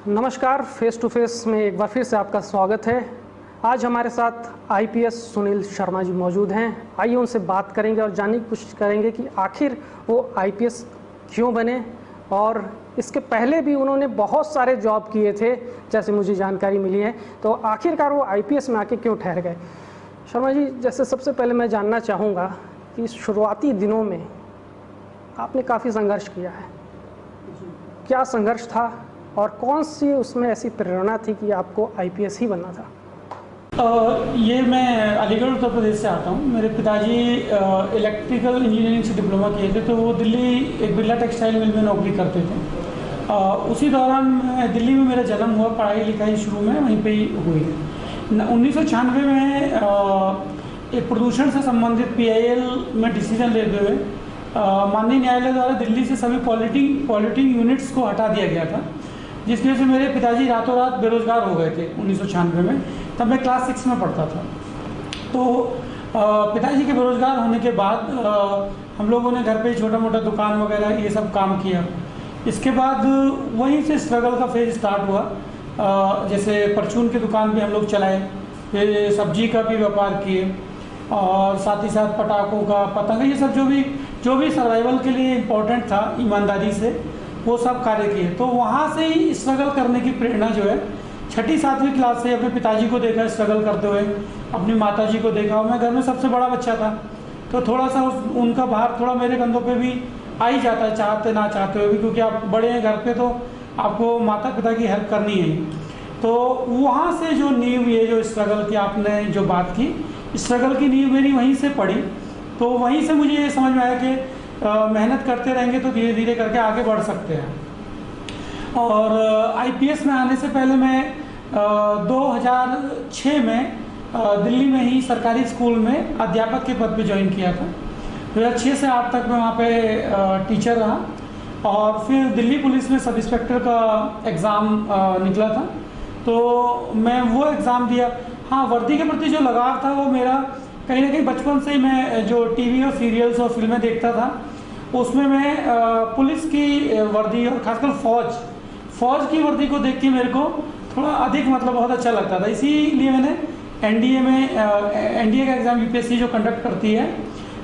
नमस्कार, face to face में एक बार फिर से आपका स्वागत है। आज हमारे साथ आईपीएस सुनील शर्मा जी मौजूद हैं। आइए उनसे बात करेंगे और जानने की कोशिश करेंगे कि आखिर वो आईपीएस क्यों बने, और इसके पहले भी उन्होंने बहुत सारे जॉब किए थे जैसे मुझे जानकारी मिली है। तो आखिरकार वो आईपीएस में आके क्यों ठहर गए। शर्मा जी, जैसे सबसे पहले मैं जानना चाहूँगा कि शुरुआती दिनों में आपने काफ़ी संघर्ष किया है। क्या संघर्ष था और कौन सी उसमें ऐसी प्रेरणा थी कि आपको आईपीएस ही बनना था? ये मैं अलीगढ़ उत्तर प्रदेश से आता हूँ। मेरे पिताजी इलेक्ट्रिकल इंजीनियरिंग से डिप्लोमा किए थे, तो वो दिल्ली एक बिरला टेक्सटाइल मिल में नौकरी करते थे। उसी दौरान दिल्ली में मेरा जन्म हुआ। पढ़ाई लिखाई शुरू में वहीं पे ही हुई। 1996 में एक प्रदूषण से संबंधित पीआईएल में डिसीजन लेते हुए माननीय न्यायालय द्वारा दिल्ली से सभी पॉलिटिंग यूनिट्स को हटा दिया गया था, जिसकी वजह से मेरे पिताजी रातों रात बेरोजगार हो गए थे 1996 में। तब मैं क्लास 6 में पढ़ता था। तो पिताजी के बेरोजगार होने के बाद हम लोगों ने घर पे छोटा मोटा दुकान वगैरह ये सब काम किया। इसके बाद वहीं से स्ट्रगल का फेज स्टार्ट हुआ। जैसे परचून की दुकान भी हम लोग चलाए, फिर सब्जी का भी व्यापार किए, और साथ ही साथ पटाखों का, पतंग, ये सब जो भी सर्वाइवल के लिए इम्पोर्टेंट था ईमानदारी से वो सब कार्य किए। तो वहाँ से ही स्ट्रगल करने की प्रेरणा जो है, छठी 7वीं क्लास से अपने पिताजी को देखा स्ट्रगल करते हुए, अपनी माताजी को देखा। मैं घर में सबसे बड़ा बच्चा था, तो थोड़ा सा उनका भार थोड़ा मेरे कंधों पे भी आ ही जाता है, चाहते ना चाहते हुए भी, क्योंकि आप बड़े हैं घर पे तो आपको माता पिता की हेल्प करनी है। तो वहाँ से जो नींव, ये जो स्ट्रगल की आपने जो बात की, स्ट्रगल की नींव मेरी वहीं से पड़ी। तो वहीं से मुझे ये समझ में आया कि मेहनत करते रहेंगे तो धीरे धीरे करके आगे बढ़ सकते हैं। और आईपीएस में आने से पहले मैं 2006 में दिल्ली में ही सरकारी स्कूल में अध्यापक के पद पे ज्वाइन किया था। 2006 से 8 तक मैं वहाँ पे टीचर रहा, और फिर दिल्ली पुलिस में सब इंस्पेक्टर का एग्ज़ाम निकला था, तो मैं वो एग्ज़ाम दिया। हाँ, वर्दी के प्रति जो लगाव था वो मेरा कहीं ना कहीं बचपन से ही, मैं जो टीवी और सीरियल्स और फिल्में देखता था उसमें मैं पुलिस की वर्दी और खासकर फौज की वर्दी को देख के मेरे को थोड़ा अधिक बहुत अच्छा लगता था। इसीलिए मैंने एनडीए का एग्ज़ाम यूपीएससी जो कंडक्ट करती है,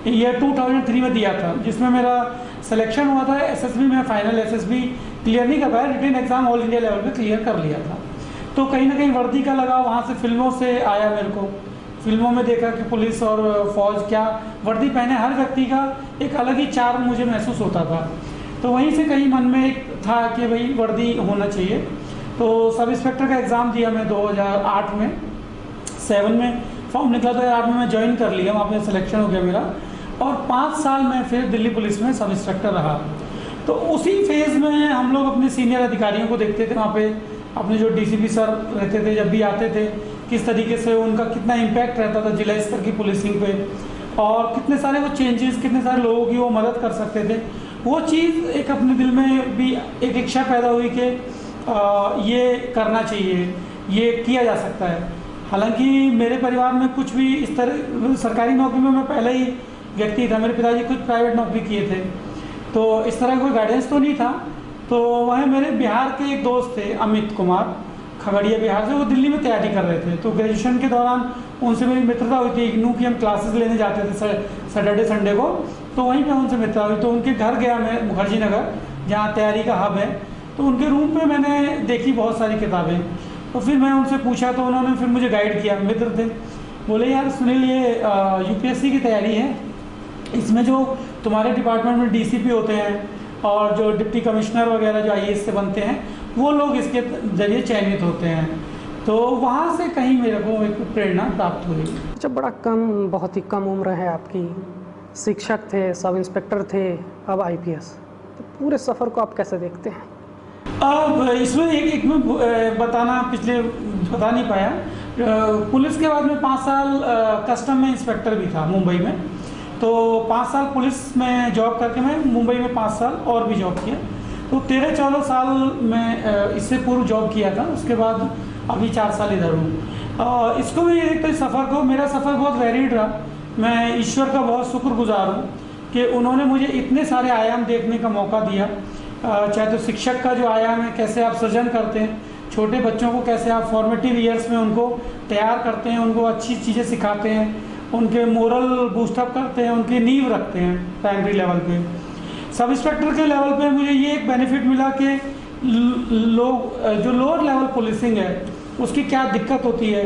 ईयर 2003 में दिया था, जिसमें मेरा सिलेक्शन हुआ था। एसएसबी में फाइनल एसएसबी क्लियर नहीं कर पाया, written exam all India level पे क्लियर कर लिया था। तो कहीं ना कहीं वर्दी का लगाव वहाँ से फिल्मों से आया। मेरे को फिल्मों में देखा कि पुलिस और फौज क्या वर्दी पहने, हर व्यक्ति का एक अलग ही चार्म मुझे महसूस होता था। तो वहीं से कहीं मन में एक था कि भाई वर्दी होना चाहिए। तो सब इंस्पेक्टर का एग्ज़ाम दिया मैं 2008 में, 7 में फॉर्म निकला, 2008 में मैं ज्वाइन कर लिया, वहाँ पे सिलेक्शन हो गया मेरा। और 5 साल में फिर दिल्ली पुलिस में सब इंस्पेक्टर रहा। तो उसी फेज़ में हम लोग अपने सीनियर अधिकारियों को देखते थे, वहाँ पे अपने जो डीसीपी सर रहते थे, जब भी आते थे, किस तरीके से उनका कितना इम्पैक्ट रहता था जिला स्तर की पुलिसिंग पे, और कितने सारे वो चेंजेस, कितने सारे लोगों की वो मदद कर सकते थे। वो चीज़ एक अपने दिल में भी एक इच्छा पैदा हुई कि ये करना चाहिए, ये किया जा सकता है। हालांकि मेरे परिवार में कुछ भी इस तरह सरकारी नौकरी में मैं पहले ही व्यक्ति था, मेरे पिताजी कुछ प्राइवेट नौकरी किए थे, तो इस तरह कोई गाइडेंस तो नहीं था। तो वह मेरे बिहार के एक दोस्त थे, अमित कुमार, खगड़िया बिहार से, वो दिल्ली में तैयारी कर रहे थे। तो ग्रेजुएशन के दौरान उनसे मेरी मित्रता हुई थी। इग्नू की हम क्लासेस लेने जाते थे सैटरडे संडे को, तो वहीं पे उनसे मित्रता हुई। तो उनके घर गया मैं, मुखर्जी नगर, जहाँ तैयारी का हब है। तो उनके रूम पे मैंने देखी बहुत सारी किताबें। तो फिर मैं उनसे पूछा, तो उन्होंने फिर मुझे गाइड किया। मित्र थे, बोले यार सुनील, ये यूपीएससी की तैयारी है, इसमें जो तुम्हारे डिपार्टमेंट में डीसीपी होते हैं और जो डिप्टी कमिश्नर वगैरह जो आईएएस से बनते हैं, वो लोग इसके जरिए चयनित होते हैं। तो वहाँ से कहीं मेरे को एक प्रेरणा प्राप्त हुई। अच्छा, बहुत ही कम उम्र है आपकी, शिक्षक थे, सब इंस्पेक्टर थे, अब आईपीएस, तो पूरे सफ़र को आप कैसे देखते हैं? अब इसमें एक मैं बताना बता नहीं पाया। पुलिस के बाद में 5 साल कस्टम में इंस्पेक्टर भी था मुंबई में। तो 5 साल पुलिस में जॉब करके मैं मुंबई में 5 साल और भी जॉब किया। तो 13-14 साल में इससे पूर्व जॉब किया था। उसके बाद अभी 4 साल इधर हूँ। इसको भी एक सफ़र को, मेरा सफ़र बहुत वेरिड रहा। मैं ईश्वर का बहुत शुक्रगुजार हूँ कि उन्होंने मुझे इतने सारे आयाम देखने का मौका दिया। चाहे तो शिक्षक का जो आयाम है, कैसे आप सृजन करते हैं, छोटे बच्चों को कैसे आप फॉर्मेटिव ईयर्स में उनको तैयार करते हैं, उनको अच्छी चीज़ें सिखाते हैं, उनके मोरल बूस्टअप करते हैं, उनकी नींव रखते हैं प्राइमरी लेवल पे। सब इंस्पेक्टर के लेवल पे मुझे ये एक बेनिफिट मिला कि लोग जो लोअर लेवल पुलिसिंग है उसकी क्या दिक्कत होती है,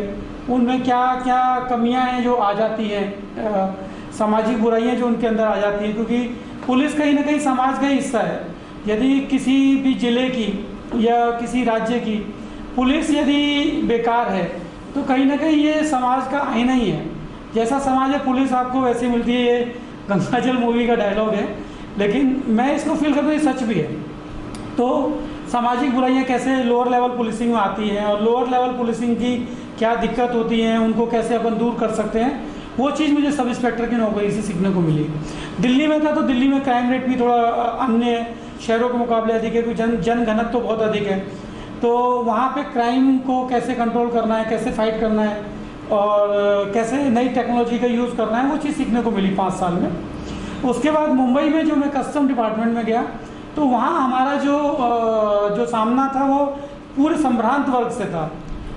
उनमें क्या क्या कमियां हैं जो आ जाती हैं, सामाजिक बुराइयां जो उनके अंदर आ जाती हैं, क्योंकि पुलिस कहीं ना कहीं समाज का ही हिस्सा है। यदि किसी भी ज़िले की या किसी राज्य की पुलिस यदि बेकार है तो कहीं ना कहीं ये समाज का आईना ही है। जैसा समाज है पुलिस आपको वैसे मिलती है, ये गंगाजल मूवी का डायलॉग है, लेकिन मैं इसको फील करता हूँ ये सच भी है। तो सामाजिक बुराइयां कैसे लोअर लेवल पुलिसिंग में आती हैं और लोअर लेवल पुलिसिंग की क्या दिक्कत होती है, उनको कैसे अपन दूर कर सकते हैं, वो चीज़ मुझे सब इंस्पेक्टर की नौकरी से सीखने को मिली। दिल्ली में था तो दिल्ली में क्राइम रेट भी थोड़ा अन्य शहरों के मुकाबले अधिक है, क्योंकि जन घनत्व तो बहुत अधिक है। तो वहाँ पे क्राइम को कैसे कंट्रोल करना है, कैसे फाइट करना है और कैसे नई टेक्नोलॉजी का यूज़ करना है, वो चीज़ सीखने को मिली 5 साल में। उसके बाद मुंबई में जो मैं कस्टम डिपार्टमेंट में गया तो वहाँ हमारा जो सामना था वो पूरे संभ्रांत वर्ग से था।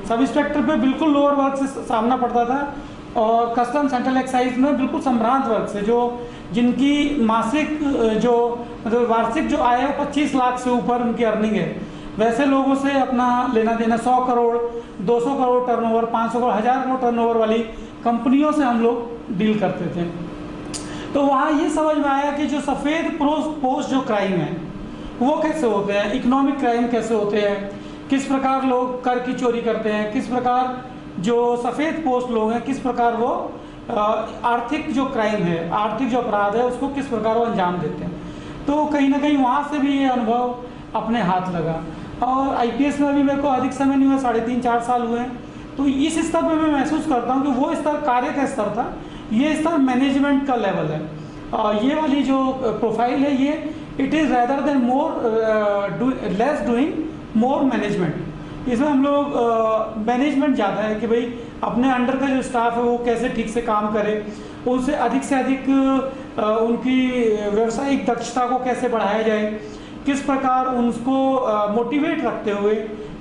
सब इंस्पेक्टर पे बिल्कुल लोअर वर्ग से सामना पड़ता था और कस्टम सेंट्रल एक्साइज में बिल्कुल संभ्रांत वर्ग से, जो जिनकी मासिक जो मतलब वार्षिक जो आय है वो 25 लाख से ऊपर उनकी अर्निंग है, वैसे लोगों से अपना लेना देना 100 करोड़ 200 करोड़ टर्नओवर, 500 करोड़ 1000 करोड़ टर्नओवर वाली कंपनियों से हम लोग डील करते थे। तो वहाँ ये समझ में आया कि जो सफ़ेद पोस्ट जो क्राइम है वो कैसे होते हैं, इकोनॉमिक क्राइम कैसे होते हैं, किस प्रकार लोग कर की चोरी करते हैं, किस प्रकार जो सफ़ेद पोस्ट लोग हैं किस प्रकार वो आर्थिक जो क्राइम है, आर्थिक जो अपराध है उसको किस प्रकार वो अंजाम देते हैं। तो कहीं ना कहीं वहाँ से भी ये अनुभव अपने हाथ लगा। और आईपीएस में अभी मेरे को अधिक समय नहीं हुआ, 3.5-4 साल हुए हैं। तो इस स्तर पर मैं महसूस करता हूँ कि वो स्तर कार्य का स्तर था, ये स्तर मैनेजमेंट का लेवल है। और ये वाली जो प्रोफाइल है ये it is rather than less doing more management. इसमें हम लोग मैनेजमेंट ज़्यादा है कि भाई अपने अंडर का जो स्टाफ है वो कैसे ठीक से काम करे, उनसे अधिक उनकी व्यावसायिक दक्षता को कैसे बढ़ाया जाए, किस प्रकार उनको मोटिवेट रखते हुए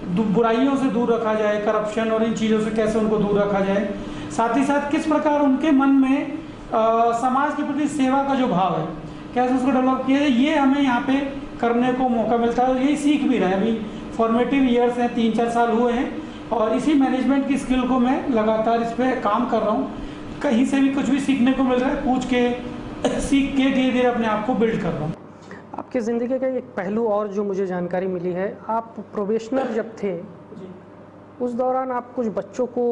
बुराइयों से दूर रखा जाए, करप्शन और इन चीज़ों से कैसे उनको दूर रखा जाए, साथ ही साथ किस प्रकार उनके मन में समाज के प्रति सेवा का जो भाव है कैसे उसको डेवलप किया जाए, ये हमें यहाँ पे करने को मौका मिलता है। यही सीख भी रहे हैं, अभी फॉर्मेटिव ईयर्स हैं, 3-4 साल हुए हैं और इसी मैनेजमेंट की स्किल को मैं लगातार इस पर काम कर रहा हूँ। कहीं से भी कुछ भी सीखने को मिल रहा है, पूछ के सीख के धीरे धीरे अपने आप को बिल्ड कर रहा हूँ। आपकी ज़िंदगी का एक पहलू और जो मुझे जानकारी मिली है, आप प्रोबेशनर जब थे उस दौरान आप कुछ बच्चों को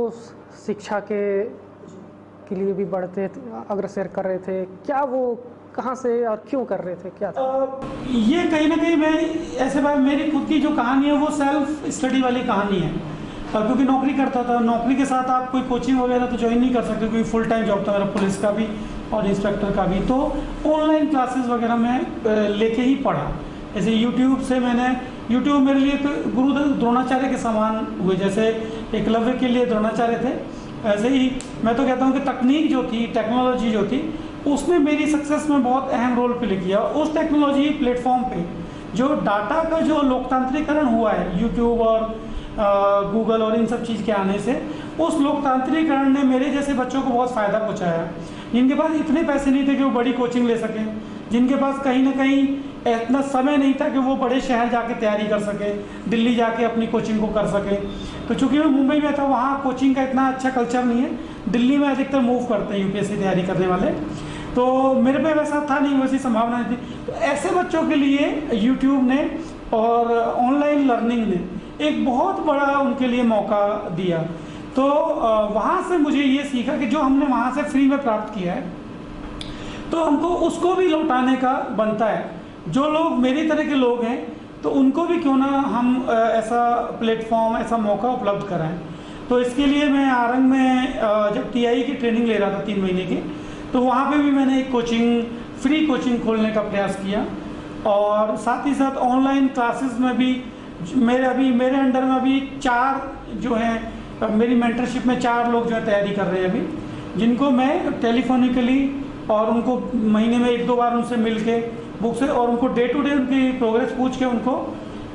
शिक्षा के लिए भी बढ़ते अग्रसर कर रहे थे, क्या वो कहाँ से और क्यों कर रहे थे, क्या था? ये कहीं ना कहीं मैं ऐसे बात, मेरी खुद की जो कहानी है वो सेल्फ स्टडी वाली कहानी है, क्योंकि नौकरी करता था, नौकरी के साथ आप कोई कोचिंग वगैरह तो ज्वाइन नहीं कर सकते, क्योंकि फुल टाइम जॉब था मेरा पुलिस का भी और इंस्पेक्टर का भी। तो ऑनलाइन क्लासेस वगैरह मैं लेके ही पढ़ा। जैसे यूट्यूब से यूट्यूब मेरे लिए तो गुरु द्रोणाचार्य के समान हुए, जैसे एकलव्य के लिए द्रोणाचार्य थे, ऐसे ही मैं तो कहता हूँ कि तकनीक जो थी, टेक्नोलॉजी जो थी, उसने मेरी सक्सेस में बहुत अहम रोल प्ले किया। उस टेक्नोलॉजी प्लेटफॉर्म पे जो डाटा का जो लोकतांत्रिकरण हुआ है यूट्यूब और गूगल और इन सब चीज़ के आने से, उस लोकतांत्रिकरण ने मेरे जैसे बच्चों को बहुत फ़ायदा पहुँचाया, जिनके पास इतने पैसे नहीं थे कि वो बड़ी कोचिंग ले सकें, जिनके पास कहीं ना कहीं इतना समय नहीं था कि वो बड़े शहर जाके तैयारी कर सके, दिल्ली जाके अपनी कोचिंग को कर सके। तो चूँकि मैं मुंबई में था, वहाँ कोचिंग का इतना अच्छा कल्चर नहीं है, दिल्ली में अधिकतर मूव करते हैं यूपीएससी तैयारी करने वाले, तो मेरे पे वैसा था नहीं, वैसी संभावना नहीं थी। तो ऐसे बच्चों के लिए यूट्यूब ने और ऑनलाइन लर्निंग ने एक बहुत बड़ा उनके लिए मौका दिया। तो वहाँ से मुझे ये सीखा कि जो हमने वहाँ से फ्री में प्राप्त किया है तो हमको उसको भी लौटाने का बनता है। जो लोग मेरी तरह के लोग हैं तो उनको भी क्यों ना हम ऐसा प्लेटफॉर्म, ऐसा मौका उपलब्ध कराएं। तो इसके लिए मैं आरंग में जब टीआई की ट्रेनिंग ले रहा था 3 महीने की, तो वहाँ पे भी मैंने एक फ्री कोचिंग खोलने का प्रयास किया और साथ ही साथ ऑनलाइन क्लासेस में भी मेरे अंडर में अभी 4 जो हैं, मेरी मेंटरशिप में 4 लोग जो है तैयारी कर रहे हैं अभी, जिनको मैं टेलीफोनिकली और उनको महीने में 1-2 बार उनसे मिल के बुक से, और उनको डे टू डे उनकी प्रोग्रेस पूछ के उनको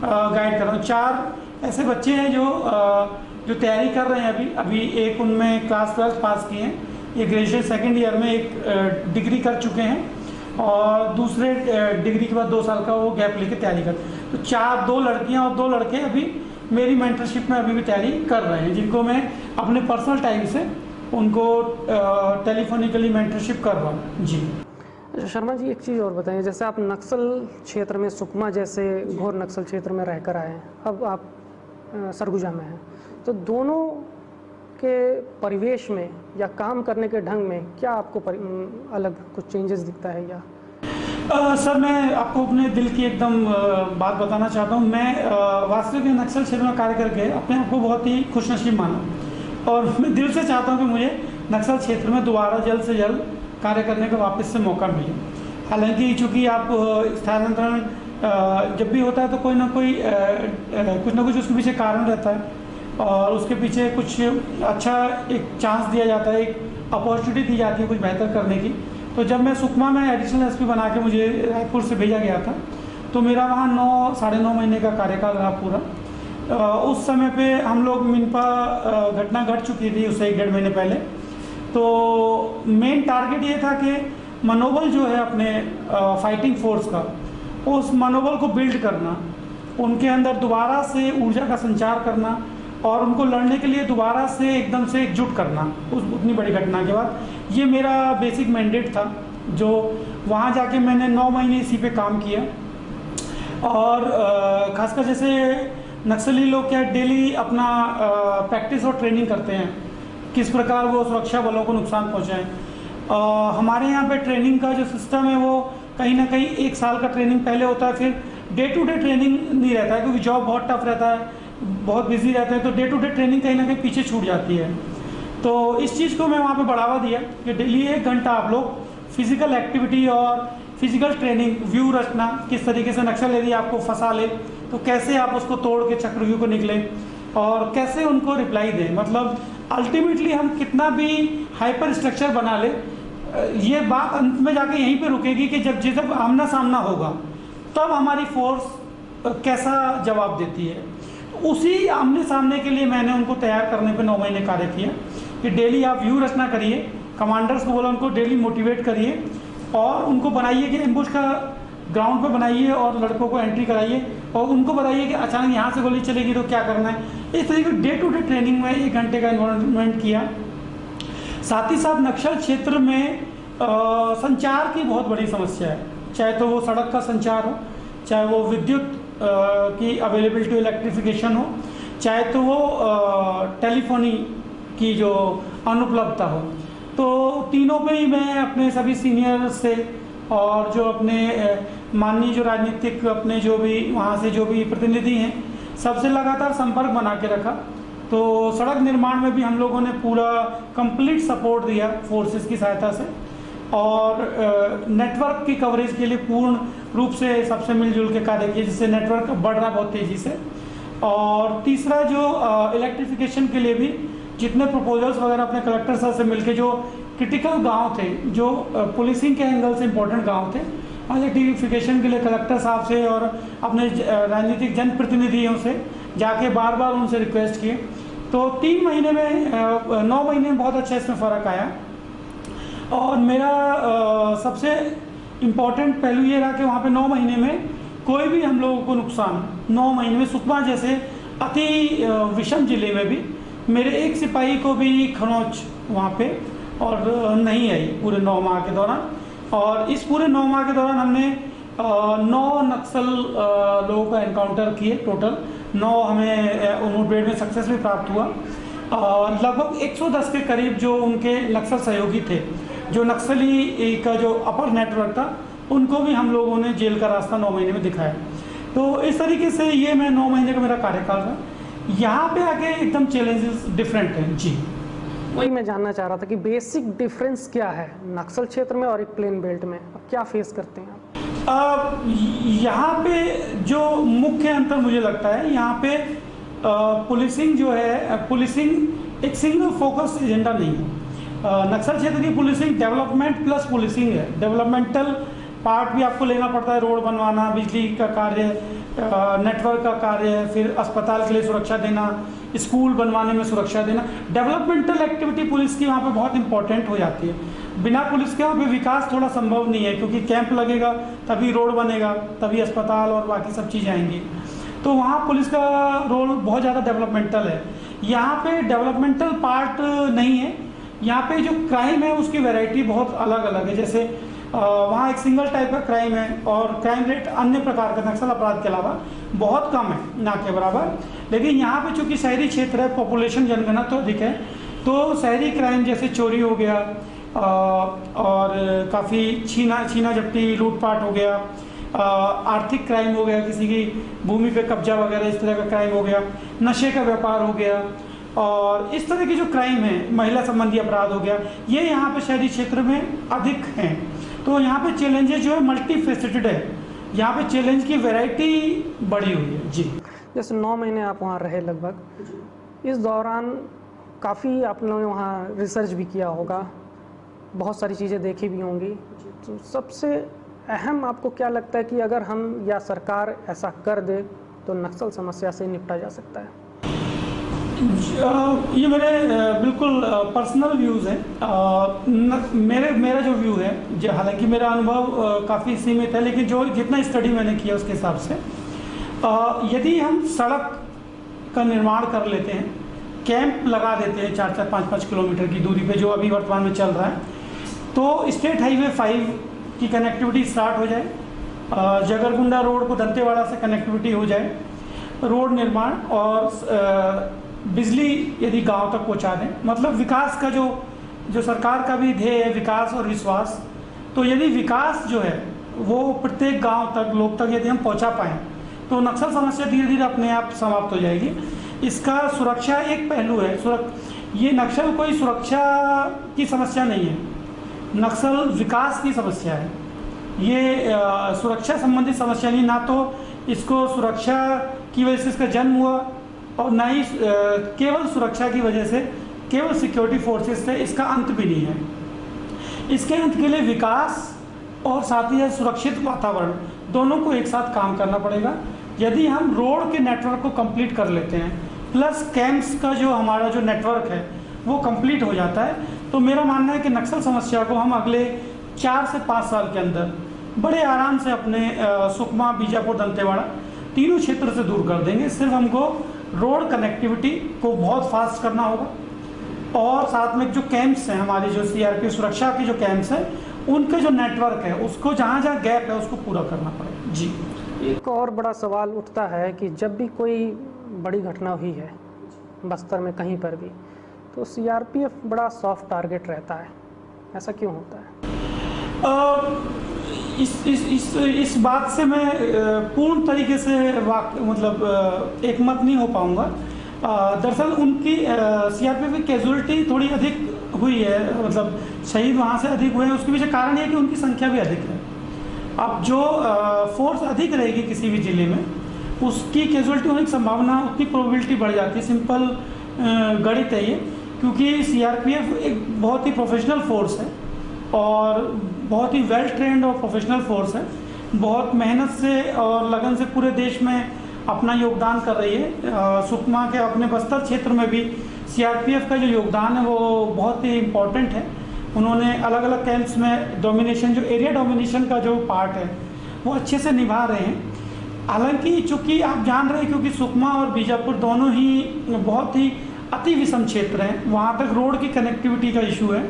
गाइड कर रहा हूँ। 4 ऐसे बच्चे हैं जो तैयारी कर रहे हैं अभी एक उनमें क्लास 12 पास किए हैं, एक ग्रेजुएशन सेकेंड ईयर में, एक डिग्री कर चुके हैं और दूसरे डिग्री के बाद 2 साल का वो गैप लेके तैयारी कर। तो 2 लड़कियां और 2 लड़के अभी मेरी मेंटरशिप में अभी भी तैयारी कर रहे हैं, जिनको मैं अपने पर्सनल टाइम से उनको टेलीफोनिकली मेंटरशिप कर रहा हूँ। जी शर्मा जी, एक चीज़ और बताइए, जैसे आप नक्सल क्षेत्र में, सुकमा जैसे घोर नक्सल क्षेत्र में रहकर आए हैं, अब आप सरगुजा में हैं, तो दोनों के परिवेश में या काम करने के ढंग में क्या आपको अलग कुछ चेंजेस दिखता है या? सर, मैं आपको अपने दिल की एकदम बात बताना चाहता हूँ। मैं वास्तविक नक्सल क्षेत्र में कार्य करके अपने आप को बहुत ही खुशनसीब माना और मैं दिल से चाहता हूँ कि मुझे नक्सल क्षेत्र में दोबारा जल्द से जल्द कार्य करने का वापस से मौका मिले। हालांकि चूँकि आप स्थानांतरण जब भी होता है तो कोई ना कुछ उसके पीछे कारण रहता है और उसके पीछे कुछ अच्छा एक चांस दिया जाता है, एक अपॉर्चुनिटी दी जाती है कुछ बेहतर करने की। तो जब मैं सुकमा में एडिशनल एसपी बना के मुझे रायपुर से भेजा गया था, तो मेरा वहाँ 9 साढ़े 9 महीने का कार्यकाल रहा पूरा। उस समय पे हम लोग मिनपा घटना घट चुकी थी उससे 1-1.5 महीने पहले। तो मेन टारगेट ये था कि मनोबल जो है अपने फाइटिंग फोर्स का, उस मनोबल को बिल्ड करना, उनके अंदर दोबारा से ऊर्जा का संचार करना और उनको लड़ने के लिए दोबारा से एकदम से एकजुट करना उतनी बड़ी घटना के बाद। ये मेरा बेसिक मैंडेट था, जो वहाँ जाके मैंने 9 महीने इसी पे काम किया। और खासकर जैसे नक्सली लोग क्या डेली अपना प्रैक्टिस और ट्रेनिंग करते हैं, किस प्रकार वो सुरक्षा बलों को नुकसान पहुँचाएँ। हमारे यहाँ पे ट्रेनिंग का जो सिस्टम है वो कहीं ना कहीं 1 साल का ट्रेनिंग पहले होता है, फिर डे टू डे ट्रेनिंग नहीं रहता है क्योंकि जॉब बहुत टफ रहता है, बहुत बिजी रहते हैं, तो डे टू डे ट्रेनिंग कहीं ना कहीं पीछे छूट जाती है। तो इस चीज़ को मैं वहाँ पे बढ़ावा दिया कि डेली 1 घंटा आप लोग फिजिकल एक्टिविटी और फिजिकल ट्रेनिंग, व्यू रचना, किस तरीके से नक्सल यदि आपको फंसा ले तो कैसे आप उसको तोड़ के चक्रव्यूह को निकलें और कैसे उनको रिप्लाई दें। मतलब अल्टीमेटली हम कितना भी हाइपर स्ट्रक्चर बना ले, ये बात अंत में जाके यहीं पे रुकेगी कि जब आमना सामना होगा तब हमारी फोर्स कैसा जवाब देती है। उसी आमने सामने के लिए मैंने उनको तैयार करने पे 9 महीने कार्य किया कि डेली आप व्यू रचना करिए, कमांडर्स को बोला उनको डेली मोटिवेट करिए और उनको बनाइए कि एम्बुश का ग्राउंड पे बनाइए और लड़कों को एंट्री कराइए और उनको बताइए कि अचानक यहाँ से गोली चलेगी तो क्या करना है। इस तरीके डे टू डे ट्रेनिंग में 1 घंटे का इन्वॉल्वमेंट किया। साथ ही साथ नक्सल क्षेत्र में संचार की बहुत बड़ी समस्या है, चाहे तो वो सड़क का संचार हो, चाहे वो विद्युत की अवेलेबिलिटी इलेक्ट्रिफिकेशन हो, चाहे तो वो टेलीफोनी की जो अनुपलब्धता हो। तो तीनों पे ही मैं अपने सभी सीनियर से और जो अपने माननीय जो राजनीतिक अपने जो भी वहाँ से जो भी प्रतिनिधि हैं सबसे लगातार संपर्क बना के रखा। तो सड़क निर्माण में भी हम लोगों ने पूरा कंप्लीट सपोर्ट दिया फोर्सेस की सहायता से और नेटवर्क की कवरेज के लिए पूर्ण रूप से सबसे मिलजुल के कार्य किए, जिससे नेटवर्क बढ़ रहा बहुत तेज़ी से। और तीसरा जो इलेक्ट्रिफिकेशन के लिए भी जितने प्रपोजल्स वगैरह अपने कलेक्टर साहब से मिलके जो क्रिटिकल गांव थे, जो पुलिसिंग के एंगल से इम्पोर्टेंट गांव थे, इलेक्ट्रिफिकेशन के लिए कलेक्टर साहब से और अपने राजनीतिक जनप्रतिनिधियों से जाके बार बार उनसे रिक्वेस्ट किए। तो 3 महीने में 9 महीने में बहुत अच्छा इसमें फ़र्क आया। और मेरा सबसे इम्पॉर्टेंट पहलू ये रहा कि वहाँ पे 9 महीने में कोई भी हम लोगों को नुकसान 9 महीने में सुकमा जैसे अति विषम जिले में भी मेरे एक सिपाही को भी खरोंच वहाँ पे और नहीं आई पूरे 9 माह के दौरान। और इस पूरे 9 माह के दौरान हमने 9 नक्सल लोगों का एनकाउंटर किए। टोटल 9 हमें उन्मुठभेड़ में सक्सेस भी प्राप्त हुआ और लगभग 110 के करीब जो उनके नक्सल सहयोगी थे, जो नक्सली का जो अपर नेटवर्क था, उनको भी हम लोगों ने जेल का रास्ता 9 महीने में दिखाया। तो इस तरीके से ये मैं 9 महीने का मेरा कार्यकाल था। यहाँ पे आके एकदम चैलेंजेस डिफरेंट हैं। जी, वही मैं जानना चाह रहा था कि बेसिक डिफरेंस क्या है नक्सल क्षेत्र में और एक प्लेन बेल्ट में, क्या फेस करते हैं आप? यहाँ पे जो मुख्य अंतर मुझे लगता है, यहाँ पे पुलिसिंग जो है, पुलिसिंग एक सिंगल फोकस एजेंडा नहीं है। नक्सल क्षेत्र की पुलिसिंग डेवलपमेंट प्लस पुलिसिंग है, डेवलपमेंटल पार्ट भी आपको लेना पड़ता है, रोड बनवाना, बिजली का कार्य, नेटवर्क का कार्य, फिर अस्पताल के लिए सुरक्षा देना, स्कूल बनवाने में सुरक्षा देना। डेवलपमेंटल एक्टिविटी पुलिस की वहाँ पे बहुत इंपॉर्टेंट हो जाती है। बिना पुलिस के वहाँ पे विकास थोड़ा संभव नहीं है, क्योंकि कैंप लगेगा तभी रोड बनेगा, तभी अस्पताल और बाकी सब चीज़ें आएंगी। तो वहाँ पुलिस का रोल बहुत ज़्यादा डेवलपमेंटल है। यहाँ पे डेवलपमेंटल पार्ट नहीं है, यहाँ पे जो क्राइम है उसकी वैरायटी बहुत अलग अलग है। जैसे वहाँ एक सिंगल टाइप का क्राइम है और क्राइम रेट अन्य प्रकार का नक्सल अपराध के अलावा बहुत कम है, ना के बराबर। लेकिन यहाँ पे चूँकि शहरी क्षेत्र है, पॉपुलेशन जनगणना तो अधिक है, तो शहरी क्राइम जैसे चोरी हो गया और काफ़ी छीना झपटी, लूटपाट हो गया, आर्थिक क्राइम हो गया, किसी की भूमि पे कब्जा वगैरह इस तरह का क्राइम हो गया, नशे का व्यापार हो गया, और इस तरह के जो क्राइम है, महिला संबंधी अपराध हो गया, ये यहाँ पे शहरी क्षेत्र में अधिक हैं। तो यहाँ पे चैलेंजेस जो है मल्टी फेसेटेड है, यहाँ पे चैलेंज की वैरायटी बढ़ी हुई है। जी, जैसे 9 महीने आप वहाँ रहे लगभग, इस दौरान काफ़ी आपने वहाँ रिसर्च भी किया होगा, बहुत सारी चीज़ें देखी भी होंगी। तो सबसे अहम आपको क्या लगता है कि अगर हम या सरकार ऐसा कर दे तो नक्सल समस्या से निपटा जा सकता है? ये मेरे बिल्कुल पर्सनल व्यूज़ हैं। मेरा जो व्यू है, हालांकि मेरा अनुभव काफ़ी सीमित है, लेकिन जो जितना स्टडी मैंने किया उसके हिसाब से, यदि हम सड़क का निर्माण कर लेते हैं, कैंप लगा देते हैं 4-4, 5-5 किलोमीटर की दूरी पे, जो अभी वर्तमान में चल रहा है, तो स्टेट हाईवे 5 की कनेक्टिविटी स्टार्ट हो जाए, जगरगुंडा रोड को दंतेवाड़ा से कनेक्टिविटी हो जाए, रोड निर्माण और बिजली यदि गांव तक पहुंचा दें, मतलब विकास का जो सरकार का भी ध्येय है, विकास और विश्वास। तो यदि विकास जो है वो प्रत्येक गांव तक, लोग तक यदि हम पहुंचा पाएँ, तो नक्सल समस्या धीरे धीरे अपने आप समाप्त हो जाएगी। इसका सुरक्षा एक पहलू है। ये नक्सल कोई सुरक्षा की समस्या नहीं है, नक्सल विकास की समस्या है। ये सुरक्षा संबंधित समस्या नहीं, ना तो इसको सुरक्षा की वजह से इसका जन्म हुआ और ना ही केवल सुरक्षा की वजह से, केवल सिक्योरिटी फोर्सेस से इसका अंत भी नहीं है। इसके अंत के लिए विकास और साथ ही सुरक्षित वातावरण दोनों को एक साथ काम करना पड़ेगा। यदि हम रोड के नेटवर्क को कंप्लीट कर लेते हैं, प्लस कैंप्स का जो हमारा जो नेटवर्क है वो कंप्लीट हो जाता है, तो मेरा मानना है कि नक्सल समस्या को हम अगले 4 से 5 साल के अंदर बड़े आराम से अपने सुकमा, बीजापुर, दंतेवाड़ा तीनों क्षेत्र से दूर कर देंगे। सिर्फ हमको रोड कनेक्टिविटी को बहुत फास्ट करना होगा और साथ में जो कैंप्स हैं, हमारी जो सीआरपीएफ सुरक्षा के जो कैंप्स हैं, उनके जो नेटवर्क है उसको जहाँ जहाँ गैप है उसको पूरा करना पड़ेगा। जी, एक और बड़ा सवाल उठता है कि जब भी कोई बड़ी घटना हुई है बस्तर में कहीं पर भी, तो सीआरपीएफ बड़ा सॉफ्ट टारगेट रहता है, ऐसा क्यों होता है? इस बात से मैं पूर्ण तरीके से एक मत नहीं हो पाऊंगा। दरअसल उनकी सीआरपीएफ की कैजुअलिटी थोड़ी अधिक हुई है, मतलब शहीद वहाँ से अधिक हुए हैं। उसके पीछे कारण ये है कि उनकी संख्या भी अधिक है। अब जो फोर्स अधिक रहेगी किसी भी ज़िले में, उसकी कैजुअलिटी होने की संभावना, उतनी प्रोबेबिलिटी बढ़ जाती है। सिंपल गणित है ये, क्योंकि सीआरपीएफ एक बहुत ही प्रोफेशनल फोर्स है और बहुत ही वेल ट्रेंड और प्रोफेशनल फोर्स है। बहुत मेहनत से और लगन से पूरे देश में अपना योगदान कर रही है। सुकमा के अपने बस्तर क्षेत्र में भी सीआरपीएफ का जो योगदान है वो बहुत ही इम्पोर्टेंट है। उन्होंने अलग अलग कैंप्स में डोमिनेशन, जो एरिया डोमिनेशन का जो पार्ट है वो अच्छे से निभा रहे हैं। हालांकि चूँकि आप जान रहे हैं, क्योंकि सुकमा और बीजापुर दोनों ही बहुत ही अति विषम क्षेत्र हैं, वहाँ तक रोड की कनेक्टिविटी का इशू है।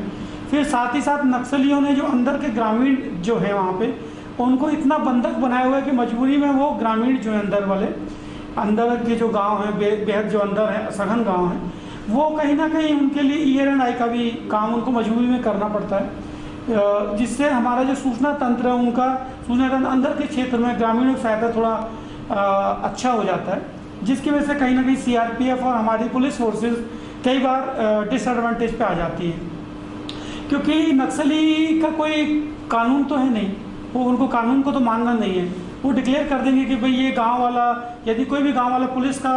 फिर साथ ही साथ नक्सलियों ने जो अंदर के ग्रामीण जो है वहाँ पे, उनको इतना बंधक बनाया हुआ है कि मजबूरी में वो ग्रामीण जो है अंदर के जो गांव हैं, बेहद जो अंदर है सघन गांव हैं, वो कहीं ना कहीं उनके लिए ईयर एंड आई का भी काम उनको मजबूरी में करना पड़ता है, जिससे हमारा जो सूचना तंत्र है, उनका सूचना तंत्र अंदर के क्षेत्र में ग्रामीणों की सहायता थोड़ा अच्छा हो जाता है, जिसकी वजह से कहीं ना कहीं सीआरपीएफ और हमारी पुलिस फोर्सेस कई बार डिसएडवांटेज पे आ जाती है। क्योंकि नक्सली का कोई कानून तो है नहीं, वो उनको कानून को तो मानना नहीं है। वो डिक्लेयर कर देंगे कि भाई ये गांव वाला, यदि कोई भी गांव वाला पुलिस का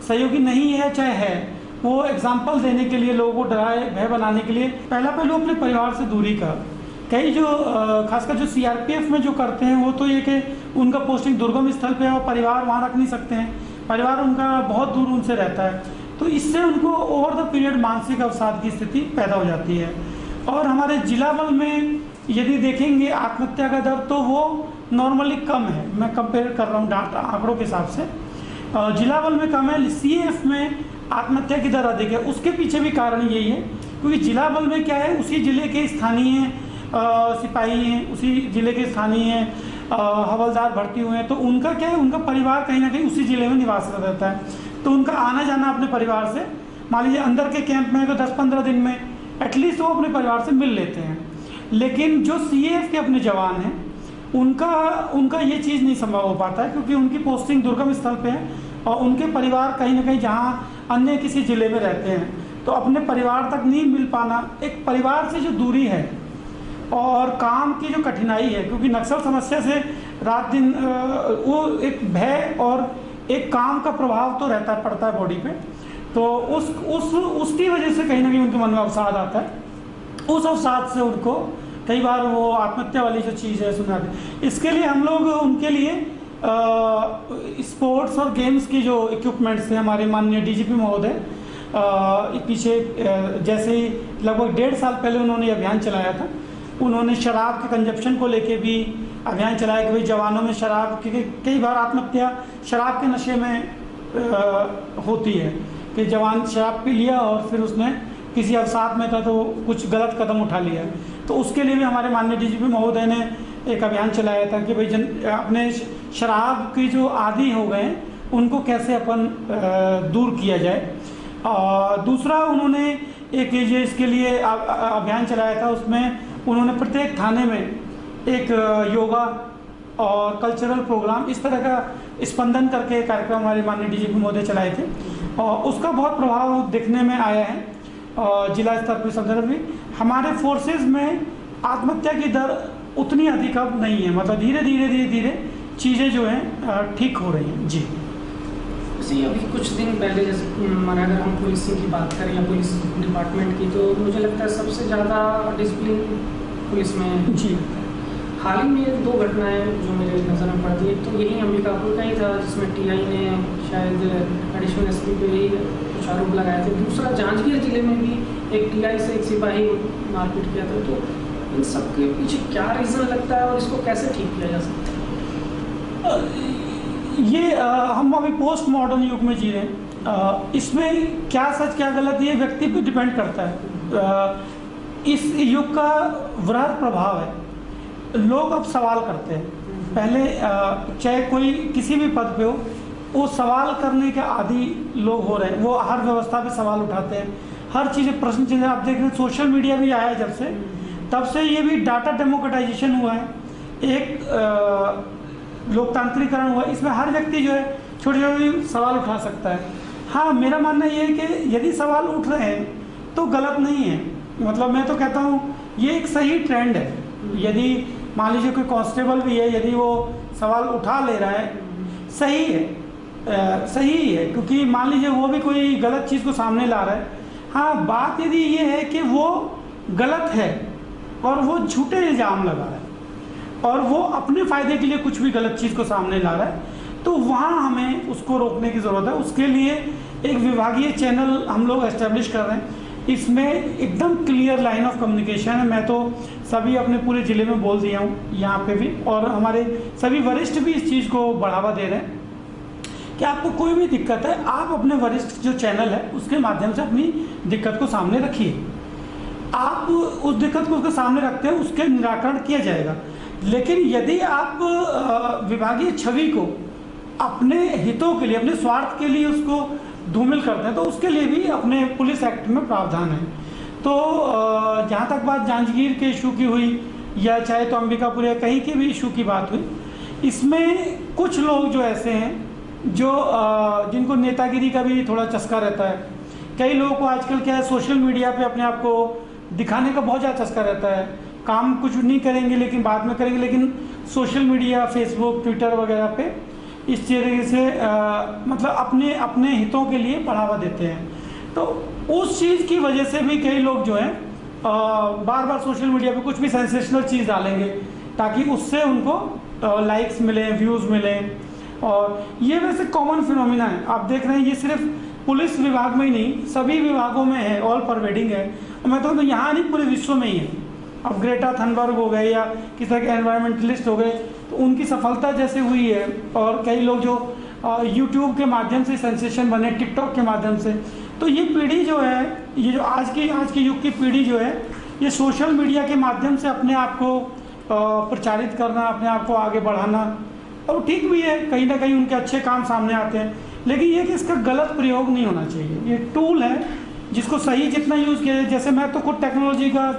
सहयोगी नहीं है चाहे है, वो एग्जाम्पल देने के लिए, लोगों को डराए भय बनाने के लिए, पहला पहलू अपने परिवार से दूरी का, कई जो खासकर जो सीआरपीएफ में जो करते हैं वो तो ये कि उनका पोस्टिंग दुर्गम स्थल पे है और परिवार वहाँ रख नहीं सकते हैं, परिवार उनका बहुत दूर उनसे रहता है, तो इससे उनको ओवर द पीरियड मानसिक अवसाद की स्थिति पैदा हो जाती है। और हमारे जिला बल में यदि देखेंगे आत्महत्या का दर तो वो नॉर्मली कम है, मैं कंपेयर कर रहा हूँ डाटा आंकड़ों के हिसाब से, जिला बल में कम है। सीएएफ में आत्महत्या की दर अधिक है। उसके पीछे भी कारण यही है क्योंकि जिला बल में क्या है, उसी जिले के स्थानीय सिपाही हैं, उसी जिले के स्थानीय हवलदार भर्ती हुए हैं, तो उनका क्या है, उनका परिवार कहीं ना कहीं उसी जिले में निवासरत रहता है, तो उनका आना जाना अपने परिवार से, मान लीजिए अंदर के कैंप में तो 10-15 दिन में एटलीस्ट वो अपने परिवार से मिल लेते हैं। लेकिन जो सीएएफ के अपने जवान हैं उनका ये चीज़ नहीं संभव हो पाता है क्योंकि उनकी पोस्टिंग दुर्गम स्थल पे है और उनके परिवार कहीं ना कहीं जहाँ अन्य किसी ज़िले में रहते हैं, तो अपने परिवार तक नहीं मिल पाना, एक परिवार से जो दूरी है और काम की जो कठिनाई है, क्योंकि नक्सल समस्या से रात दिन वो एक भय और एक काम का प्रभाव तो रहता पड़ता है बॉडी पे, तो उसकी वजह से कहीं ना कहीं उनके मन में अवसाद आता है। उस अवसाद से उनको कई बार वो आत्महत्या वाली जो चीज़ है सुनाते। इसके लिए हम लोग उनके लिए स्पोर्ट्स और गेम्स की जो इक्विपमेंट्स थे, हमारे माननीय डीजीपी महोदय पीछे जैसे ही लगभग 1.5 साल पहले उन्होंने अभियान चलाया था, उन्होंने शराब के कंजप्शन को लेके भी अभियान चलाया कि भाई जवानों में शराब, क्योंकि कई बार आत्महत्या शराब के नशे में होती है कि जवान शराब पी लिया और फिर उसने किसी अवसाद में था तो कुछ गलत कदम उठा लिया, तो उसके लिए भी हमारे माननीय डीजीपी महोदय ने एक अभियान चलाया था कि भाई अपने शराब की जो आदी हो गए उनको कैसे अपन दूर किया जाए। और दूसरा उन्होंने एक ये इसके लिए अभियान चलाया था, उसमें उन्होंने प्रत्येक थाने में एक योगा और कल्चरल प्रोग्राम इस तरह का स्पंदन करके कार्यक्रम हमारे माननीय डीजीपी महोदय चलाए थे और उसका बहुत प्रभाव देखने में आया है। और जिला स्तर पर सब तरफ भी हमारे फोर्सेस में आत्महत्या की दर उतनी अधिक अब नहीं है, मतलब धीरे धीरे चीज़ें जो हैं ठीक हो रही हैं। जी अभी कुछ दिन पहले जैसे माना अगर हम पुलिसिंग की बात करें या पुलिस डिपार्टमेंट की, तो मुझे लगता है सबसे ज़्यादा डिसिप्लिन पुलिस में जी हाल ही में 2 घटनाएं जो मेरे नज़र में पड़ती है, तो यही अंबिकापुर का ही था जिसमें टीआई ने शायद एडिशनल एसपी पे ही कुछ आरोप लगाए थे। दूसरा जांजगीर जिले में भी एक टीआई से एक सिपाही मारपीट किया था, तो इन सब के पीछे क्या रीज़न लगता है और इसको कैसे ठीक किया जा सकता है? ये हम अभी पोस्ट मॉडर्न युग में जी रहे हैं, इसमें क्या सच क्या गलत ये व्यक्ति पे डिपेंड करता है। इस युग का वृहद प्रभाव है, लोग अब सवाल करते हैं, पहले चाहे कोई किसी भी पद पे हो वो सवाल करने के आदी लोग हो रहे हैं, वो हर व्यवस्था पे सवाल उठाते हैं, हर चीज़ प्रश्न चिन्ह। आप देख रहे हैं सोशल मीडिया भी आया है जब से, तब से ये भी डाटा डेमोक्रेटाइजेशन हुआ है, एक लोकतांत्रिकरण हुआ, इसमें हर व्यक्ति जो है छोटे छोटे सवाल उठा सकता है। हाँ, मेरा मानना ये है कि यदि सवाल उठ रहे हैं तो गलत नहीं है, मतलब मैं तो कहता हूँ ये एक सही ट्रेंड है। यदि मान लीजिए कोई कांस्टेबल भी है, यदि वो सवाल उठा ले रहा है, सही है, सही है, क्योंकि मान लीजिए वो भी कोई गलत चीज़ को सामने ला रहा है। हाँ, बात यदि ये है कि वो गलत है और वो झूठे इल्ज़ाम लगा रहा है और वो अपने फ़ायदे के लिए कुछ भी गलत चीज़ को सामने ला रहा है, तो वहाँ हमें उसको रोकने की ज़रूरत है। उसके लिए एक विभागीय चैनल हम लोग एस्टेब्लिश कर रहे हैं, इसमें एकदम क्लियर लाइन ऑफ कम्युनिकेशन है। मैं तो सभी अपने पूरे ज़िले में बोल दिया हूँ यहाँ पे भी, और हमारे सभी वरिष्ठ भी इस चीज़ को बढ़ावा दे रहे हैं कि आपको कोई भी दिक्कत है, आप अपने वरिष्ठ जो चैनल है उसके माध्यम से अपनी दिक्कत को सामने रखिए। आप उस दिक्कत को उसके सामने रखते हैं, उसके निराकरण किया जाएगा। लेकिन यदि आप विभागीय छवि को अपने हितों के लिए, अपने स्वार्थ के लिए उसको धूमिल करते हैं, तो उसके लिए भी अपने पुलिस एक्ट में प्रावधान है। तो जहाँ तक बात जांजगीर के इशू की हुई या चाहे तो अंबिकापुर या कहीं के भी इशू की बात हुई, इसमें कुछ लोग जो ऐसे हैं जो जिनको नेतागिरी का भी थोड़ा चस्का रहता है। कई लोगों को आजकल क्या है, सोशल मीडिया पे अपने आप को दिखाने का बहुत ज़्यादा चस्का रहता है। काम कुछ नहीं करेंगे लेकिन बाद में करेंगे, लेकिन सोशल मीडिया, फेसबुक, ट्विटर वगैरह पे इस तरीके से मतलब अपने अपने हितों के लिए बढ़ावा देते हैं। तो उस चीज़ की वजह से भी कई लोग जो हैं बार बार सोशल मीडिया पे कुछ भी सेंसेशनल चीज़ डालेंगे ताकि उससे उनको लाइक्स मिलें, व्यूज़ मिलें। और ये वैसे कॉमन फिनोमिना है, आप देख रहे हैं, ये सिर्फ पुलिस विभाग में ही नहीं, सभी विभागों में है, ऑल परवेडिंग है। और मैं तो यहाँ नहीं, पूरे विश्व में ही है। अब ग्रेटा थनबर्ग हो गए या किसी तरह के एनवायरमेंटलिस्ट हो गए, तो उनकी सफलता जैसे हुई है, और कई लोग जो यूट्यूब के माध्यम से सेंसेशन बने, टिकटॉक के माध्यम से, तो ये पीढ़ी जो है, ये जो आज के युग की पीढ़ी जो है, ये सोशल मीडिया के माध्यम से अपने आप को प्रचारित करना, अपने आप को आगे बढ़ाना, और ठीक भी है, कहीं ना कहीं उनके अच्छे काम सामने आते हैं, लेकिन ये कि इसका गलत प्रयोग नहीं होना चाहिए। ये टूल है जिसको सही जितना यूज़ किया जाए। जैसे मैं तो खुद टेक्नोलॉजी का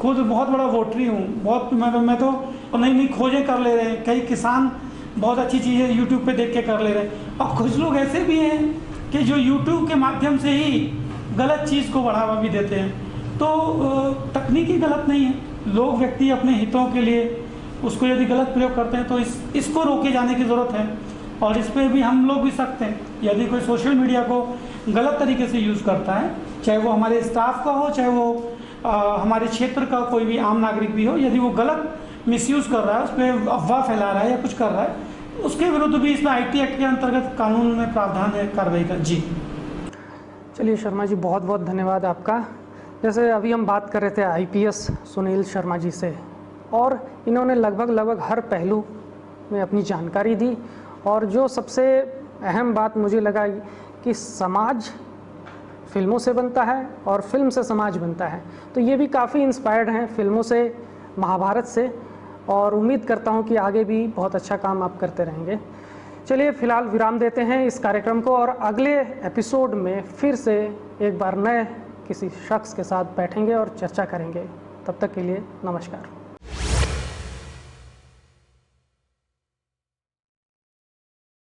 खुद बहुत बड़ा वोटरी हूँ, बहुत मैं तो नई नई खोजें कर ले रहे हैं, कई किसान बहुत अच्छी चीज़ें यूट्यूब पे देख के कर ले रहे हैं, और कुछ लोग ऐसे भी हैं कि जो यूट्यूब के माध्यम से ही गलत चीज़ को बढ़ावा भी देते हैं। तो तकनीकी गलत नहीं है, लोग व्यक्ति अपने हितों के लिए उसको यदि गलत प्रयोग करते हैं तो इसको रोके जाने की ज़रूरत है, और इस पर भी हम लोग भी सख्त हैं। यदि कोई सोशल मीडिया को गलत तरीके से यूज़ करता है, चाहे वो हमारे स्टाफ का हो, चाहे वो हमारे क्षेत्र का कोई भी आम नागरिक भी हो, यदि वो गलत मिसयूज़ कर रहा है, उस पर अफवाह फैला रहा है या कुछ कर रहा है, उसके विरुद्ध भी इसमें IT एक्ट के अंतर्गत कानून में प्रावधान है कार्रवाई का। जी चलिए शर्मा जी, बहुत बहुत धन्यवाद आपका। जैसे अभी हम बात कर रहे थे IPS सुनील शर्मा जी से, और इन्होंने लगभग हर पहलू में अपनी जानकारी दी, और जो सबसे अहम बात मुझे लगा कि समाज फिल्मों से बनता है और फिल्म से समाज बनता है। तो ये भी काफ़ी इंस्पायर्ड हैं फिल्मों से, महाभारत से, और उम्मीद करता हूँ कि आगे भी बहुत अच्छा काम आप करते रहेंगे। चलिए फ़िलहाल विराम देते हैं इस कार्यक्रम को, और अगले एपिसोड में फिर से एक बार नए किसी शख्स के साथ बैठेंगे और चर्चा करेंगे। तब तक के लिए नमस्कार।